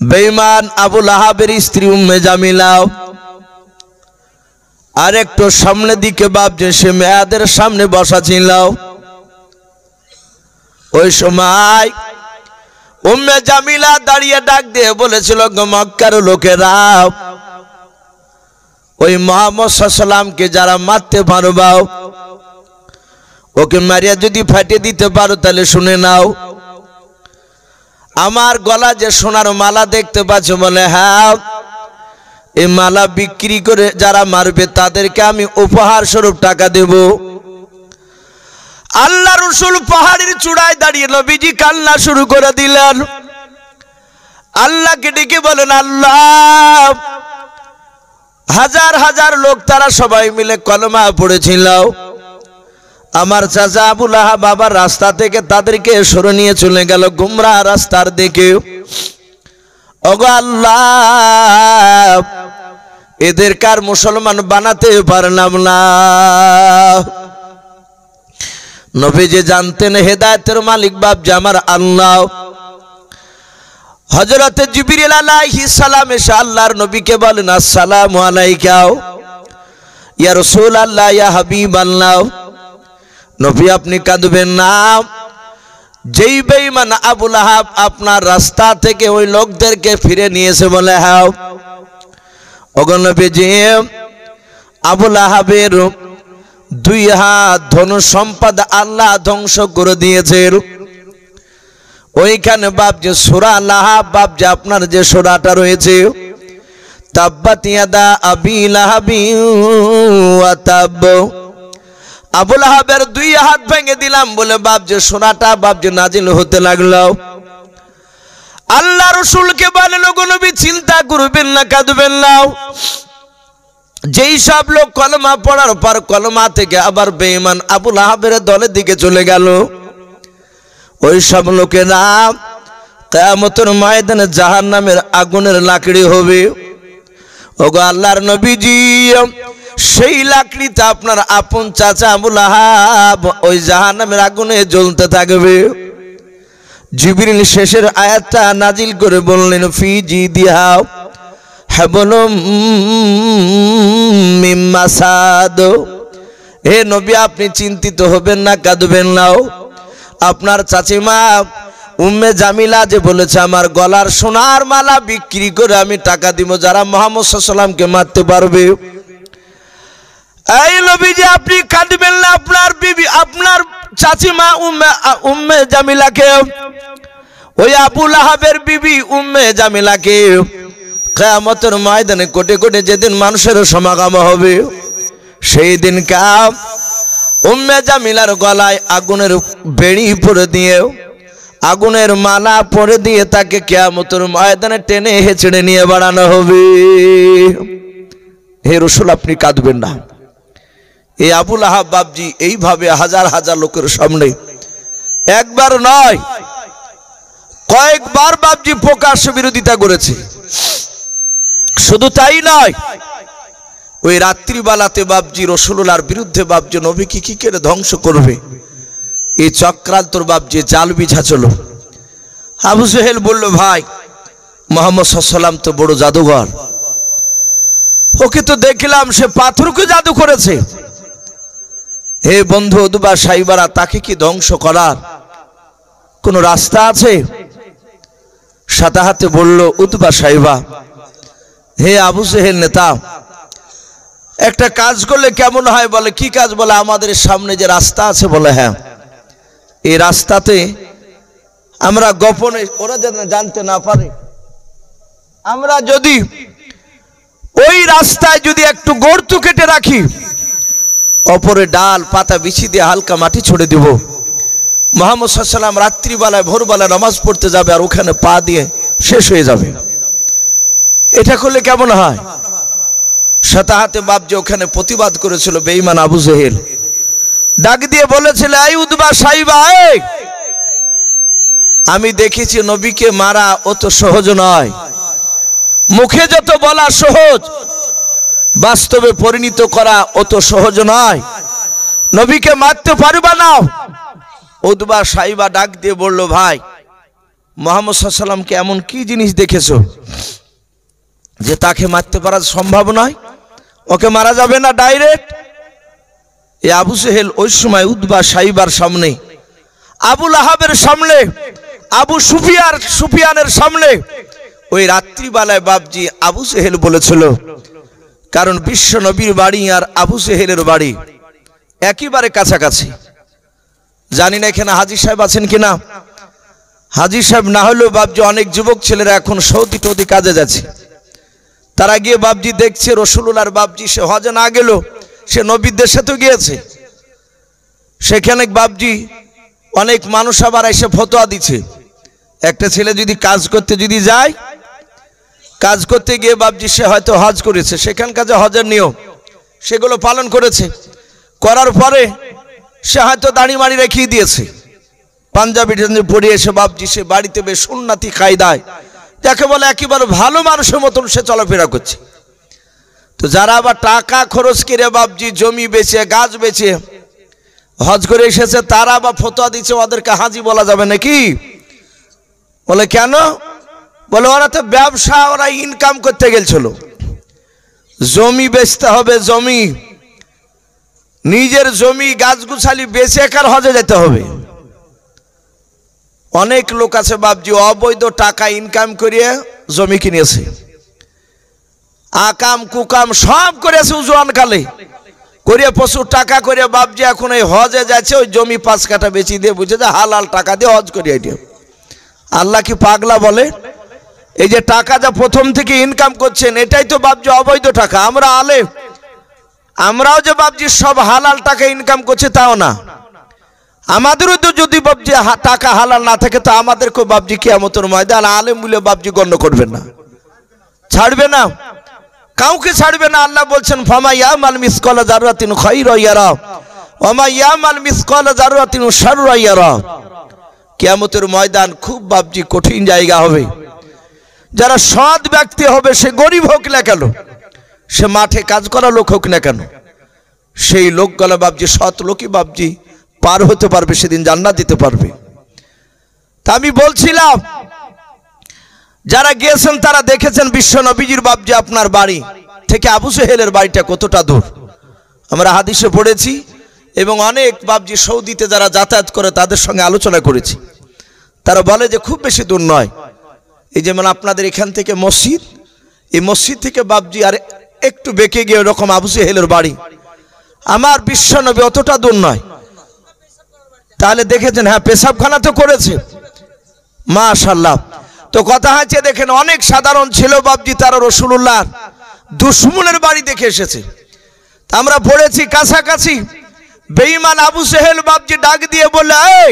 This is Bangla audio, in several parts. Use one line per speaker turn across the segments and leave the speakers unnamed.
বেঈমান আবু লাহাবের স্ত্রী উম্মে জামিলা আর একটু সামনে দিকে বাপ যে সে মেয়েদের সামনে বসা ছিল। ওই সময় উম্মে জামিলা দাঁড়িয়ে ডাক দিয়ে বলেছিল, মক্কার লোকেরা, ওই মুহাম্মদ সাল্লাল্লাহু আলাইহি ওয়াসাল্লামকে যারা মারতে পারবা, ওকে মারিয়া যদি ফাটিয়ে দিতে পারো তাহলে শুনে নাও, আমার গলা যে সোনার মালা দেখতে পাচ্ছ, বলে হ্যাঁ, এই মালা বিক্রি করে যারা মারবে তাদেরকে আমি উপহার স্বরূপ টাকা দেব। আল্লাহ রাসূল পাহাড়ের চূড়ায় দাঁড়িয়ে নবীজি কান্না শুরু করে দিলেন। আল্লাহকে ডেকে বলেন, আল্লাহ, হাজার হাজার লোক তারা সবাই মিলে কলমা পড়েছিল, আমার চাচা আবু লাহাব বাবার রাস্তা থেকে তাদেরকে সরে নিয়ে চলে গেল গুমরাহ রাস্তার দিকে। ওগো আল্লাহ, এদের কার মুসলমান বানাতে পারলাম না। নবীজি জানতেন হেদায়েতের মালিক বাপ যে আমার আল্লাহ। হযরত জিবরিল আলাইহিস সালাম এসে আল্লাহর নবীকে বলেন, আসসালামু আলাইকা ইয়া রাসূলুল্লাহ, ইয়া হাবিবাল্লাহ। নবী আপনি কাঁদবেন না, যেই বেঈমান আবু লাহাব আপনার রাস্তা থেকে ওই লোকদেরকে ফিরে নিয়েছে, বলে হ্যাঁ। ওগো নবীজি, আবু লাহাবের 2 হাত ধন সম্পদ আল্লাহ ধ্বংস করে দিয়েছেন। ওইখানে বাপ যে সূরা লাহাব, বাপ যে আপনার যে সূরাটা রয়েছে, তাব্বাত ইয়াদা আবি লাহাবি ওয়া তাব, আবু লাহাবের 2 হাত ভেঙে দিলাম বলে বাপ যে সূরাটা বাপ যে নাজিল হতে লাগলো। আল্লাহ রাসূলকে বলেন, ওগো নবী চিন্তা করবেন না, কাঁদবেন না। যেই সব লোক কলমা পড়ার পর কলমা থেকে আবার বেঈমান আবু লাহাবের দলের দিকে চলে গেল, ওই সব লোকেরা কিয়ামতের ময়দানে জাহান্নামের আগুনের লাকড়ি হবে। ওগো আল্লাহর নবীজি, সেই লাকড়িতে আপনার আপন চাচা আবু লাহাব ওই জাহান্নামের আগুনে জ্বলতে থাকবে। জিবরিল শেষের আয়াতটা নাজিল করে বললেন, ফি জিদিহা হাবলুম মিন মাসাদ। হে নবী, আপনি চিন্তিত হবেন না, কাঁদবেন না। আপনার চাচিমা উম্মে জামিলা যে বলেছে, আমার গলার সোনার মালা বিক্রি করে আমি টাকা দিব যারা মুহাম্মদ সাল্লাল্লাহু আলাইহি ওয়াসাল্লামকে মারতে পারবে। এই নবীজি, আপনি কাঁদবেন না। আপনার বিবি, আপনার চাচিমা উম্মে জামিলাকে, ওই আবু লাহাবের বিবি উম্মে জামিলাকে কিয়ামতের ময়দানে কোটে কোটে যেদিন মানুষের সমাগম হবে, সেই দিন উম্মে জামিলার গলায় আগুনের বেড়ি পরে দিয়ে, আগুনের মালা পরে দিয়ে তাকে কিয়ামতের ময়দানে টেনে হেঁচড়ে নিয়ে বাড়ানো হবে। হে রাসূল, আপনি কাঁদবেন না। এই আবু লাহাব বাপজি এইভাবে হাজার হাজার লোকের সামনে একবার নয়, কয়েকবার বাপজি প্রকাশ্য বিরোধিতা করেছে। শুধু তাই নয়, ওই রাত্রিবেলাতে বাপজি রাসূলুল্লাহর বিরুদ্ধে বাপজি নবীকে কি করে ধ্বংস করবে, এই চক্রান্তর বাপজি জাল বিছাছিল। আবু জেহেল বলল, ভাই, মুহাম্মদ সাল্লাল্লাহু আলাইহি ওয়াসাল্লাম তো বড় জাদুঘর, ওকে তো দেখলাম সে পাথরকে জাদু করেছে। হে বন্ধু উতবা সাইবারা, তাকে কি ধ্বংস করার কোন রাস্তা আছে? সাথে হাতে বলল উতবা সাইবা, হে আবু জেহেল নেতা, একটা কাজ করলে কেমন হয়? বলে কি কাজ? বলে আমাদের সামনে যে রাস্তা আছে, বলে হ্যাঁ, এই রাস্তাতে আমরা গোপনে, ওরা যেন জানতে না পারে, আমরা যদি ওই রাস্তায় যদি একটু গর্ত কেটে রাখি, অপরে ডাল পাতা বিছি দিয়ে হালকা মাটি ছড়ে দিব, মুহাম্মদ সাল্লাল্লাহু আলাইহি ওয়াসাল্লাম রাত্রিবেলায় ভোরবেলায় নামাজ পড়তে যাবে আর ওখানে পা দিয়ে শেষ হয়ে যাবে। এটা করলে কেমন হয়? সাথে হাতে বাপ যে ওখানে প্রতিবাদ করেছিল বেঈমান আবু জেহেল, ডাক দিয়ে বলেছিল, এই উতবা সাইবা, আমি দেখেছি নবীকে মারা অত সহজ নয়। মুখে যত বলা সহজ, বাস্তবে পরিণত করা অত সহজ নয়। নবীকে মারতে পারবা না। উতবা সাইবা ডাক দিয়ে বলল, ভাই, মুহাম্মদ সাল্লাল্লাহু আলাইহি ওয়াসাল্লামকে এমন কি জিনিস দেখেছো যে তাকে মারতে পারা সম্ভব নয়, ওকে মারা যাবে না ডাইরেক্ট? এই আবু জেহেল ওই সময় উতবা সাইবার সামনে, আবু লাহাবের সামনে, আবু সুফিয়ানের সামনে ওই রাত্রিবেলায় বাপজি আবু জেহেল বলেছিল, কারণ বিশ্ব নবীর বাড়ি আর আবু জেহেলের বাড়ি একেবারে কাছাকাছি। জানি না এখানে হাজী সাহেব আছেন কিনা। হাজী সাহেব না হলেও বাপজি অনেক যুবক ছেলেরা এখন সৌদি টৌদি কাজে যাচ্ছে, তারা গিয়ে বাপজি দেখছে রসুলুল্লাহর বাপজি সে হজে না গেল, সে নবীর দেশে তো গিয়েছে। সেখানে বাপজি অনেক মানুষ আবার এসে ফতোয়া দিচ্ছে, একটা ছেলে যদি কাজ করতে যদি যায়, কাজ করতে গিয়ে বাপজি সে হয়তো হজ করেছে, সেখানকার যে হজের নিয়ম সেগুলো পালন করেছে, করার পরে সে হয়তো দাড়ি মাড়ি রেখিয়ে দিয়েছে, পাঞ্জাবি পরে এসে বাপজি সে বাড়িতে বেশ সুন্নতি কায়দায় যাকে বলে একেবারে ভালো মানুষের মতন সে চলাফেরা করছে। তো যারা আবার টাকা খরচ করে বাপজি জমি বেচে গাছ বেচে হজ করে এসেছে, তারা আবার ফতোয়া দিচ্ছে ওদেরকে হাজি বলা যাবে নাকি। বলে কেন? বলে ওরা তো ব্যবসা, ওরা ইনকাম করতে গেছিল, জমি বেচতে হবে, জমি নিজের জমি গাছগুছালি বেচে কার হজে যেতে হবে। অনেক লোক আছে বাপজি অবৈধ টাকা ইনকাম করিয়ে জমি কিনেছে, আকাম কুকাম সব করেছে উজওয়ান কালে করিয়ে প্রচুর টাকা করে বাপজি এখন এই হজে যাচ্ছে, ওই জমি 5 কাঠা বেচি দিয়ে বুঝে যে হালাল টাকা দিয়ে হজ করিয়ে দিয়ে। আল্লাহ কি পাগলা বলে? এই যে টাকা যা প্রথম থেকে ইনকাম করছেন এটাই তো বাপজি অবৈধ টাকা। আমরা আলেম, আমরাও যে বাপজি সব হালাল টাকা ইনকাম করছে তাও না, আমাদেরও তো যদি বাপজি টাকা হালাল না থাকে তো আমাদেরকেও বাপজি কিয়ামতের ময়দান আলেম বলে বাপজি গণ্য করবেন না, ছাড়বে না, কাউকে ছাড়বে না। আল্লাহ বলছেন ফামা ইয়ামাল মিসকালা যাররাতিন খায়রান ইয়ারা ওয়া মা ইয়ামাল মিসকালা যাররাতিন শাররান ইয়ারা। কিয়ামতের ময়দান খুব বাপজি কঠিন জায়গা হবে। যারা সৎ ব্যক্তি হবে, সে গরিব হোক না কেন, সে মাঠে কাজ করা লোক হোক না কেন, সেই লোকগুলো বাপজি সৎ লোকই বাপজি পার হতে পারবে, সেদিন জান্নাত দিতে পারবে। তা আমি বলছিলাম যারা গিয়েছেন তারা দেখেছেন বিশ্ব নবীজির বাপজি আপনার বাড়ি থেকে আবু জেহেলের বাড়িটা কতটা দূর আমরা হাদিসে পড়েছি, এবং অনেক বাপজি সৌদিতে যারা যাতায়াত করে তাদের সঙ্গে আলোচনা করেছি, তারা বলে যে খুব বেশি দূর নয়। এই যেমন আপনাদের এখান থেকে মসজিদ, এই মসজিদ থেকে বাপজি আর একটু বেঁকে গিয়ে ওরকম আবু জেহেলের বাড়ি, আমার বিশ্ব নবী অতটা দূর নয়। তাহলে দেখেছেন, হ্যাঁ পেশাবখানা তো করেছে, মাশাআল্লাহ। তো কথা হচ্ছে দেখেন অনেক সাধারণ ছিল বাপজি, তারা রাসূলুল্লাহ দুশমনের বাড়ি দেখে এসেছে। আমরা পড়েছি কাছাকাছি বেঈমান আবু জেহেল বাপজি ডাক দিয়ে বললে, এই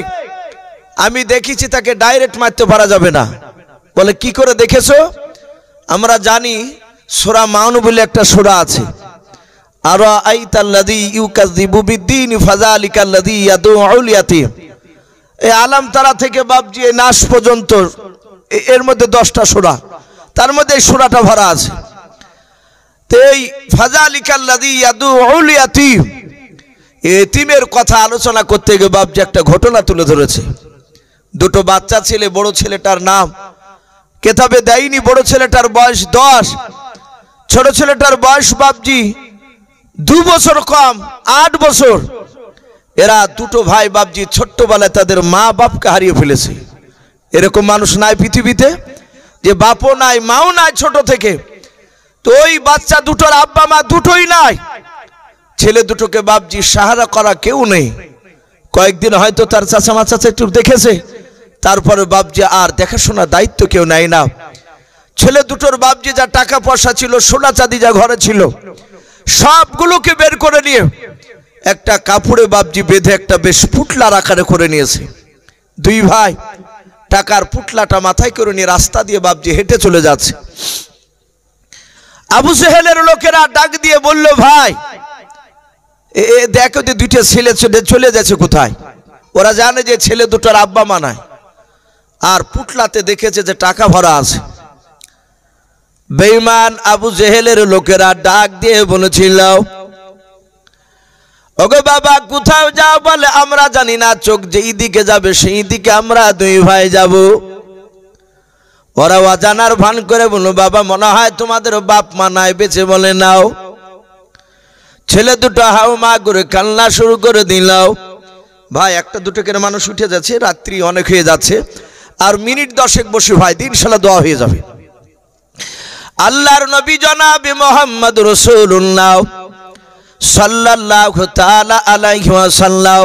আমি দেখেছি তাকে ডাইরেক্ট মারতে পারা যাবে না। বলে কি করে দেখেছো? আমরা জানি সূরা মাউন বলে একটা সূরা আছে, আর আইতাল্লাযী ইউকাযযিবু বিদ্দীন ফাযালিকাল্লাযী ইয়াদউল ইয়াতীম। এই আলাম তারা থেকে বাপজি এই নাস পর্যন্ত এর মধ্যে 10টা সূরা, তার মধ্যে এই সূরাটা ভরা আছে। তো এই ফাযালিকাল্লাযী ইয়াদউল ইয়াতীম, এতিমের কথা আলোচনা করতে গিয়ে বাপজি একটা ঘটনা তুলে ধরেছে। দুটো বাচ্চা ছেলে, বড় ছেলেটার নাম কেতাবে দেয়নি, বড় ছেলেটার বয়স 10, ছোট ছেলেটার বয়স বাপজি 2 বছর কম, 8 বছর। এরা দুটো ভাই বাপজি ছোট্টবেলায় তাদের মা বাপকে হারিয়ে ফেলেছে। এরকম মানুষ নাই পৃথিবীতে যে বাপও নাই মাও নাই ছোট থেকে। তো ওই বাচ্চা দুটোর আব্বা মা দুটোই নাই, ছেলে দুটোকে বাপজি সাহারা করা কেউ নেই। কয়েকদিন হয়তো তার চাচা মাচাচা একটু দেখেছে, তারপরে বাপজি আর দেখাশোনার দায়িত্ব কেউ নেয় না। ছেলে দুটোর বাপজি যা টাকা পয়সা ছিল, সোনা চাঁদি যা ঘরে ছিল, সবগুলোকে বের করে নিয়ে একটা কাপড়ে বাপজি বেঁধে একটা বেশ পুটলার আকারে করে নিয়েছে। দুই ভাই টাকার পুটলাটা মাথায় করে নিয়ে রাস্তা দিয়ে বাপজি হেঁটে চলে যাচ্ছে। আবু জেহেলের লোকেরা ডাক দিয়ে বলল, ভাই দেখো যে দুইটা ছেলে চলে যাচ্ছে কোথায়। ওরা জানে যে ছেলে দুটোর আব্বা মা নাই, আর পুটলাতে দেখেছে যে টাকা ভরা আছে। বেঈমান আবু জেহেলের লোকেরা ডাক দিয়ে বলেছিল, ওগো বাবা কোথাও যাও? বলে আমরা জানি না, চোখ যেই দিকে যাবে সেই দিকে আমরা দুই ভাই যাব। ওরা অজানার ভান করে বলল, বাবা মনে হয় তোমাদের বাপ মা নাই বেঁচে, বলে নাও। ছেলে দুটো হাউ মা করে কান্না শুরু করে দিলাও। ভাই একটা দুটো করে মানুষ উঠে যাচ্ছে, রাত্রি অনেক হয়ে যাচ্ছে, আর মিনিট 10 বসে ভাই ইনশাআল্লাহ দোয়া হয়ে যাবে। আল্লাহর নবী জনাবে মুহাম্মদ রাসূলুল্লাহ সাল্লাল্লাহু তাআলা আলাইহি ওয়াসাল্লাম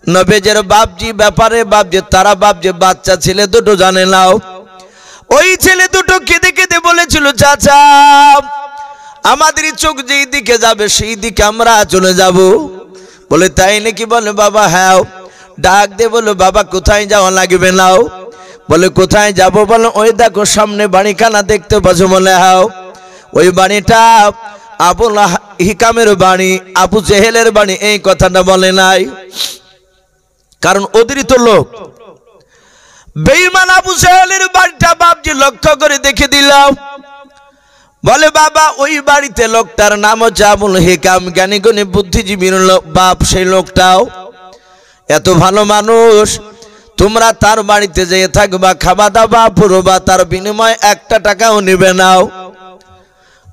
নবীজের বাপজি ব্যাপারে বাপজি তারা বাপজি বাচ্চা ছেলে দুটো জানে নাও। ওই ছেলে দুটো কেঁদে কেঁদে বলেছিল, চাচা আমাদের চোখ যেই দিকে যাবে সেই দিকে আমরা চলে যাব। বলে তাই নাকি? বলে বাবা হ্যাঁ। ডাক দে বলো, বাবা কোথায় যাওয়া লাগবে নাও? বলে কোথায় যাব? বলে ওই দেখো সামনে বাড়িখানা দেখতে পাচ্ছ? বলে হ্যাঁ। ওই বাড়িটা আবুল হিকামের বাড়ি, আবু জেহেলের বাড়ি। এই কথাটা বলে নাই, কারণ অতিরিক্ত লোক বেঈমান আবু জেহেলের বাড়িটা বাপজি লক্ষ্য করে দেখে দিলাম। বলে বাবা ওই বাড়িতে লোকটার নাম হচ্ছে আবুল হিকাম, জ্ঞানী গুণী বুদ্ধিজীবীর বাপ। সেই লোকটাও এত ভালো মানুষ, তোমরা তার বাড়িতে যেয়ে থাকবা, খাওয়া দাওয়া পুরোবা, তার বিনিময়ে 1 টাকাও নেবে নাও।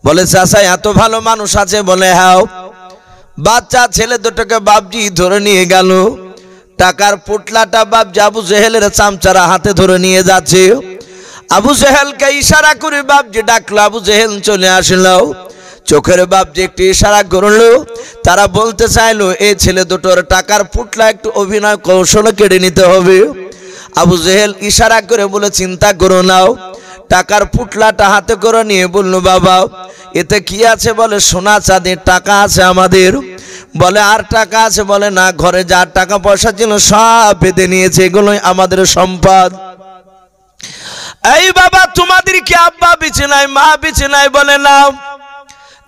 বলে চাচা এত ভালো মানুষ আছে? বলে হ্যাঁ। বাচ্চা ছেলে দুটোকে বাপজি ধরে নিয়ে গেল। টাকার পুটলাটা বাপজি আবু জেহেলের চামচারা হাতে ধরে নিয়ে যাচ্ছে। আবু জেহেলকে ইশারা করে বাপজি ডাকলো, আবু জেহেল চলে আসলো। চোখের বাপজি একটু ইশারা করলো। তারা বলতে চাইলো এই ছেলে দুটোর টাকার পুটলা একটু অভিনয় কৌশলে কেড়ে নিতে হবে। আবু জেহেল ইশারা করে বলে চিন্তা করো নাও। টাকার পুটলাটা হাতে করে নিয়ে বলল, বাবা এতে কি আছে? বলে সোনা চাঁদির টাকা আছে আমাদের। বলে আর টাকা আছে? বলে না, ঘরে যা টাকা পয়সা ছিল সব বেঁধে নিয়েছে, এগুলোই আমাদের সম্পদ। এই বাবা তোমাদের কি আব্বা বেঁচে নাই, মা বেঁচে নাই? বলে নাও।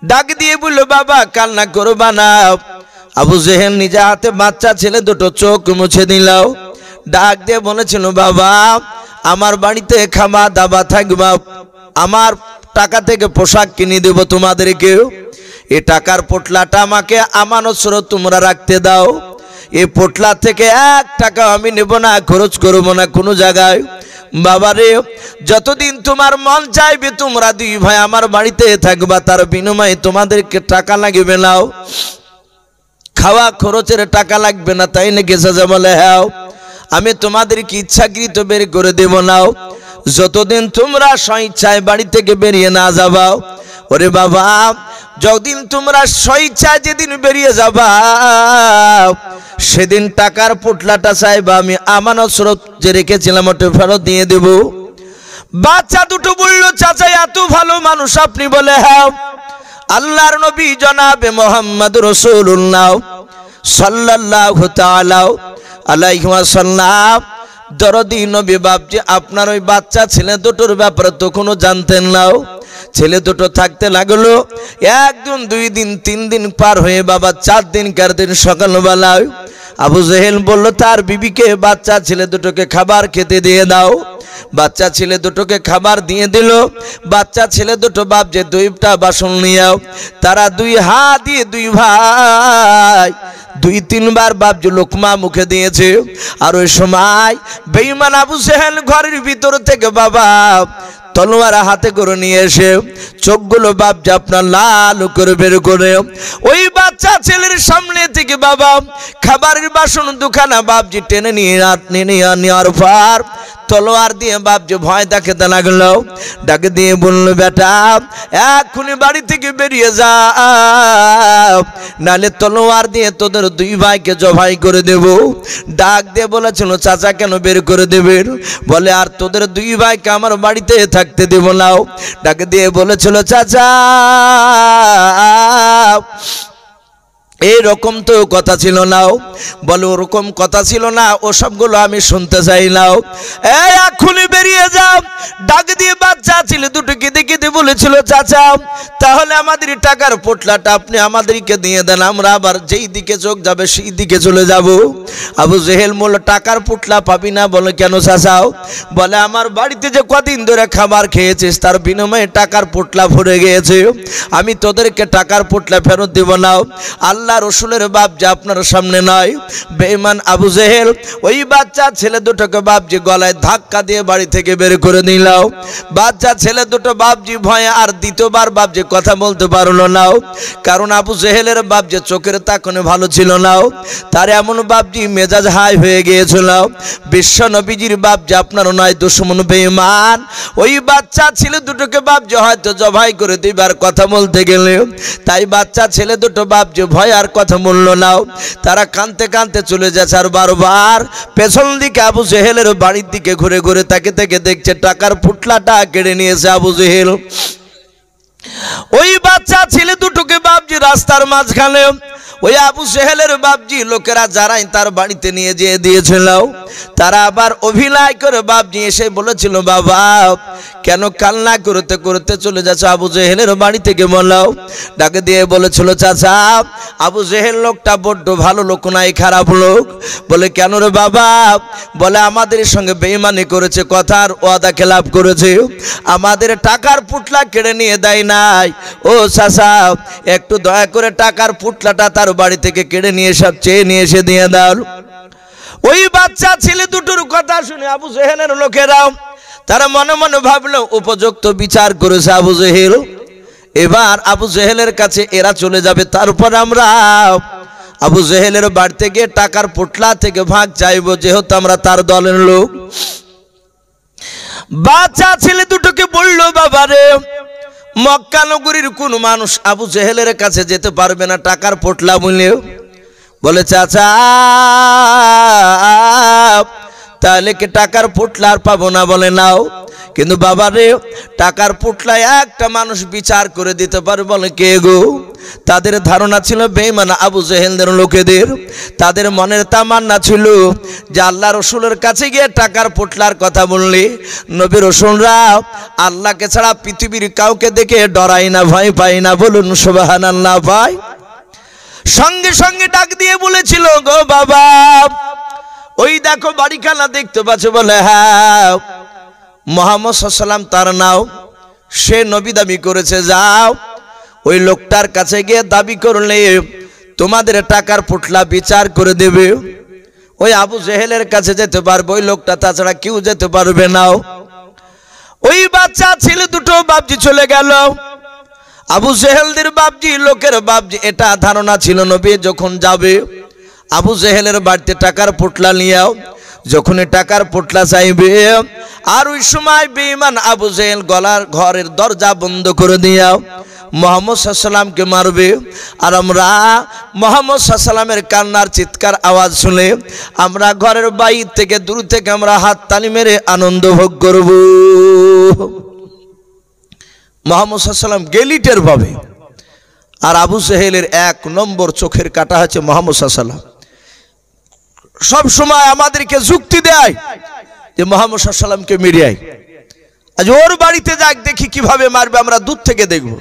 ডাক দিয়ে বললো, বাবা কান্না করবা না। আবু জেহেল নিজে হাতে বাচ্চা ছেলে দুটো চোখ মুছে দিলাও। ডাক দিয়ে বলেছিল, বাবা আমার বাড়িতে খাওয়া দাওয়া থাকবা, আমার টাকা থেকে পোশাক কিনে দেব তোমাদেরকে। এই টাকার পোটলাটা আমাকে আমানত স্বরূপ তোমরা রাখতে দাও। এই পোটলা থেকে 1 টাকা আমি নেব না, খরচ করবো না কোনো জায়গায়। বাবারে যতদিন তোমার মন চাইবে তোমরা 2 ভাই আমার বাড়িতে থাকবা, তার বিনিময়ে তোমাদেরকে টাকা লাগবে নাও, খাওয়া খরচের টাকা লাগবে না। তাই নাকি চাচা? বলে হ্যাঁ। আমি তোমাদেরকে ইচ্ছাকৃত বের করে দেব নাও, যতদিন তোমরা স্বইচ্ছায় বাড়ি থেকে বেরিয়ে না যাবা। ওরে বাবা যতদিন তোমরা স্বইচ্ছায় যেদিন বেরিয়ে যাবা সেদিন টাকার পুটলাটা চাইবা, আমি আমানত স্বরূপ যে রেখেছিলাম ওটা ফেরত দিয়ে দেব। বাচ্চা দুটো বলল, চাচা এত ভালো মানুষ আপনি? বলে হ্যাঁ। আল্লাহর নবী জনাবে মুহাম্মদ রাসূলুল্লাহ সাল্লাল্লাহু তাআলা আলাইহি ওয়াসাল্লাম দরদি নবী বাপজি আপনার ওই বাচ্চা ছেলে দুটোর ব্যাপারে তো কোনো জানতেন না। ছেলে দুটো থাকতে লাগলো 1 দিন 2 দিন 3 দিন পার হয়ে বাবা 4 দিনকার দিন সকালবেলায় আবু জেহেল বলল তার বিবিকে বাচ্চা ছেলে দুটোকে খাবার খেতে দিয়ে দাও। বাচ্চা ছেলে দুটোকে খাবার দিয়ে দিল। বাচ্চা ছেলে দুটো বাপ যে 2টা বাসন নিয়ে তারা 2 হাত দিয়ে 2 ভাই 2-3 বার বাপ যে লোকমা মুখে দিয়েছে। আর ওই সময় বেঈমান আবু জেহেল ঘরের ভিতর থেকে বাবা তলোয়ার হাতে করে নিয়ে এসে চোখগুলো বাপ যে আপনার লাল করে বের করে ওই বাচ্চা ছেলের সামনে থেকে বাবা খাবারের বাসন দুখানা বাপজি টেনে নিয়ে নেওয়ার পর তলোয়ার দিয়ে বাপ যে ভয় দেখাতে লাগলো। ডাকে দিয়ে বলল বেটা এক্ষুনি বাড়ি থেকে বেরিয়ে যা, নালে তলোয়ার দিয়ে তোদের 2 ভাইকে জবাই করে দেব। ডাক দিয়ে বলেছিল চাচা কেন বের করে দেবেন? বলে আর তোদের 2 ভাইকে আমার বাড়িতে থাকতে দেব না। ডাকে দিয়ে বলেছিল চাচা এরকম তো কথা ছিল না। বলে ওরকম কথা ছিল না, ও সবগুলো আমি শুনতে চাই না। এই এখনই বেরিয়ে যাও। ডাক দিয়ে বাচ্চা ছিল দুটোকে দেখে কেঁদে বলেছিল, চাচা তাহলে আমাদের টাকার পোটলাটা আপনি আমাদেরকে দিয়ে দেন, আমরা আবার যেই দিকে চোখ যাবে সেই দিকে চলে যাব। আবু জেহেল বলল, টাকার পোটলা পাবি না? বলে কেন চাচা? বলে আমার বাড়িতে যে কদিন ধরে খাবার খেয়েছিস তার বিনিময়ে টাকার পোটলা ভরে গিয়েছে, আমি তোদেরকে টাকার পোটলা ফেরত দেব না। আল্লাহ রসুলের বাপ যে আপনার সামনে নয়। বেঈমান আবু জেহেল ওই বাচ্চা ছেলে দুটোকে বাপজি গলায় ধাক্কা দিয়ে বাড়ি থেকে বের করে দিল। বাচ্চা ছেলে দুটো বাপজি ভয়ে আর দ্বিতীয়বার বাপজি কথা বলতে পারলো না, কারণ আবু জেহেলের বাপজি চোখের তাকানো ভালো ছিল না, তার এমন বাপজি মেজাজ হাই হয়ে গিয়েছিল। বিশ্ব নবীজির বাপজি আপনার নয় দুশমন বেঈমান ওই বাচ্চা ছেলে দুটোকে বাপজি হয়তো জবাই করে দিবার কথা বলতে গেলে, তাই বাচ্চা ছেলে দুটো বাপজি ভয় আর কথা বলল না, তারা কাঁদতে কাঁদতে চলে যাচ্ছে। আর বারবার পেছন দিকে আবু জেহেলের বাড়ির দিকে ঘুরে ঘুরে তাকে থেকে দেখছে টাকার পুটলাটা কেড়ে নিয়েছে আবু জেহেল। ওই বাচ্চা ছেলে দুটোকে বাপজি রাস্তার মাঝখানে ওই আবু জেহেলের বাপজি লোকেরা যারাই তার বাড়িতে নিয়ে যেয়ে দিয়েছিল, তারা আবার অভিনয় করে বাপজি এসে বলেছিল, বাবা কেন কান্না করতে করতে চলে যাচ্ছে আবু জেহেলের বাড়ি থেকে? বলাও ডাকে দিয়ে বলেছিল, চাচা আবু জেহেল লোকটা বড্ড ভালো লোক নাই, খারাপ লোক। বলে কেন রে বাবা? বলে আমাদের সঙ্গে বেঈমানি করেছে, কথার ওয়াদা খেলাপ করেছে, আমাদের টাকার পুটলা কেড়ে নিয়ে দেয় নাই। ও চাচা একটু দয়া করে টাকার পুটলাটা তার বাড়ি থেকে কেড়ে নিয়ে সব চেয়ে নিয়ে এসে দিয়ে দাও। ওই বাচ্চা ছেলে দুটোর কথা শুনে আবু জেহেলের লোকেরাও তারা মনে মনে ভাবলো উপযুক্ত বিচার করেছে আবু জেহেল, এবার আবু জেহেলের কাছে এরা চলে যাবে, তারপর আমরা আবু জেহেলের বাড়িতে গিয়ে টাকার পোটলা থেকে ভাগ চাইবো, যেহেতু আমরা তার দলের লোক। বাচ্চা ছেলে দুটোকে বললো, বাবারে মক্কা নগরীর কোন মানুষ আবু জেহেলের কাছে যেতে পারবে না টাকার পোটলা বলে। বলে চাচা তাহলে কি টাকার পোটলা আর পাবো না? বলে নাও, কিন্তু বাবারে টাকার পোটলা একটা মানুষ বিচার করে দিতে পারে। বলে কে গো? তাদের ধারণা ছিল বেঈমান আবু জেহেলদের লোকেদের, তাদের মনের তামান্না ছিল যে আল্লাহ রসুলের কাছে গিয়ে টাকার পোটলার কথা বললে নবী রসুলরা আল্লাহকে ছাড়া পৃথিবীর কাউকে দেখে ডরাই না, ভয় পাই না। বলুন সুবহানাল্লাহ। ভাই সঙ্গে সঙ্গে ডাক দিয়ে বলেছিল, গো বাবা ওই দেখো বাড়িখানা দেখতে পাচ্ছ? বলে হ্যাঁ। মুহাম্মদ সাল্লাল্লাহু আলাইহি ওয়াসাল্লাম তার নাও, সে নবী দাবি করেছে, যাও ওই লোকটার কাছে গিয়ে দাবি করলে তোমাদের টাকার পোটলা বিচার করে দেবে। ওই আবু জেহেলের কাছে যেতে পারবে ওই লোকটা, তাছাড়া কেউ যেতে পারবে না। ওই বাচ্চা ছেলে দুটো বাপজি চলে গেল। আবু জেহেলদের বাপজি লোকের বাপজি এটা ধারণা ছিল নবী যখন যাবে আবু জেহেলের বাড়িতে টাকার পোটলা নিয়েও, যখন টাকার পোটলা চাইবে আর ওই সময় বেঈমান আবু জেহেল গলার ঘরের দরজা বন্ধ করে দিয়াও মুহাম্মদ সাল্লাল্লাহু আলাইহি ওয়াসাল্লামকে মারবে। আর আমরা মুহাম্মদ সাল্লাল্লাহু আলাইহি ওয়াসাল্লামের কান্নার চিৎকার আওয়াজ শুনে আমরা ঘরের বাইরে থেকে দূর থেকে আমরা হাত তালি মেরে আনন্দ ভোগ করব। মুহাম্মদ সাল্লাল্লাহু আলাইহি ওয়াসাল্লাম গেলিটের ভাবে, আর আবু জেহেলের এক নম্বর চোখের কাটা হচ্ছে মুহাম্মদ সাল্লাল্লাহু আলাইহি ওয়াসাল্লাম। সব সময় আমাদেরকে যুক্তি দেয় যে মুহাম্মদ সাল্লাল্লাহু আলাইহি ওয়াসাল্লামকে মেরিয়াই, আজ ওর বাড়িতে যাক দেখি কিভাবে মারবে, আমরা দূর থেকে দেখব।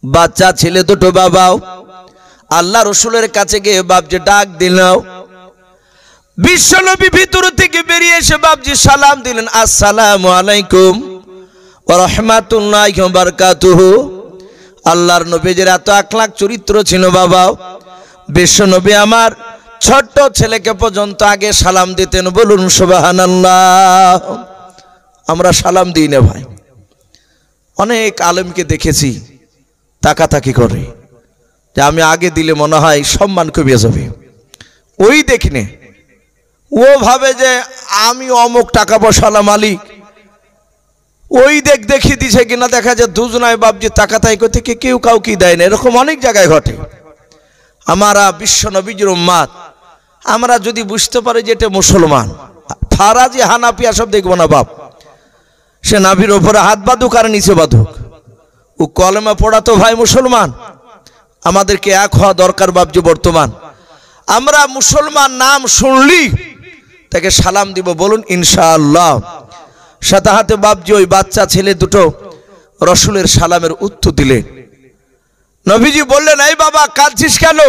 বাচ্চা ছেলে দুটো বাবাও আল্লাহ রসুলের কাছে গিয়ে বাপজি ডাক দিল। বিশ্বনবী ভিতর থেকে বেরিয়ে এসে বাপজি সালাম দিলেন, আসসালামু আলাইকুম ওয়া রাহমাতুল্লাহি ওয়া বারাকাতুহু। আল্লাহর নবীজির এত আখলাক চরিত্র ছিল বাবা, বিশ্বনবী আমার ছোট্ট ছেলেকে পর্যন্ত আগে সালাম দিতেন। বলুন সুবহানাল্লাহ। আমরা সালাম দিই না ভাই, অনেক আলেমকে দেখেছি তাকাতাকি করে যে আমি আগে দিলে মনে হয় সম্মান কমে যাবে, ওই দেখিনে ও ভাবে যে আমি অমুক টাকা পয়সাওয়ালা মালিক, ওই দেখি দিছে কিনা, দেখা যায় দুজনায় বাপজি তাকাতাই করতে কেউ কাউকে দেয় না। এরকম অনেক জায়গায় ঘটে। আমরা বিশ্ব নবীর উম্মাত, আমরা যদি বুঝতে পারি যে এটা মুসলমান, ফারাজি হানাফিয়া সব দেখবো না বাপ, সে নাভির ওপরে হাত বাঁধুক আর নিচে বাঁধুক, ও কলেমা পড়া তো ভাই মুসলমান। আমাদেরকে এক হওয়া দরকার বাপজি। বর্তমান আমরা মুসলমান নাম শুনলি তাকে সালাম দিব, বলুন ইনশাআল্লাহ। সাথে হাতে বাপজি ওই বাচ্চা ছেলে দুটো রসুলের সালামের উত্তর দিলেন। নবীজি বললেন, এই বাবা কাঁদছিস কেন?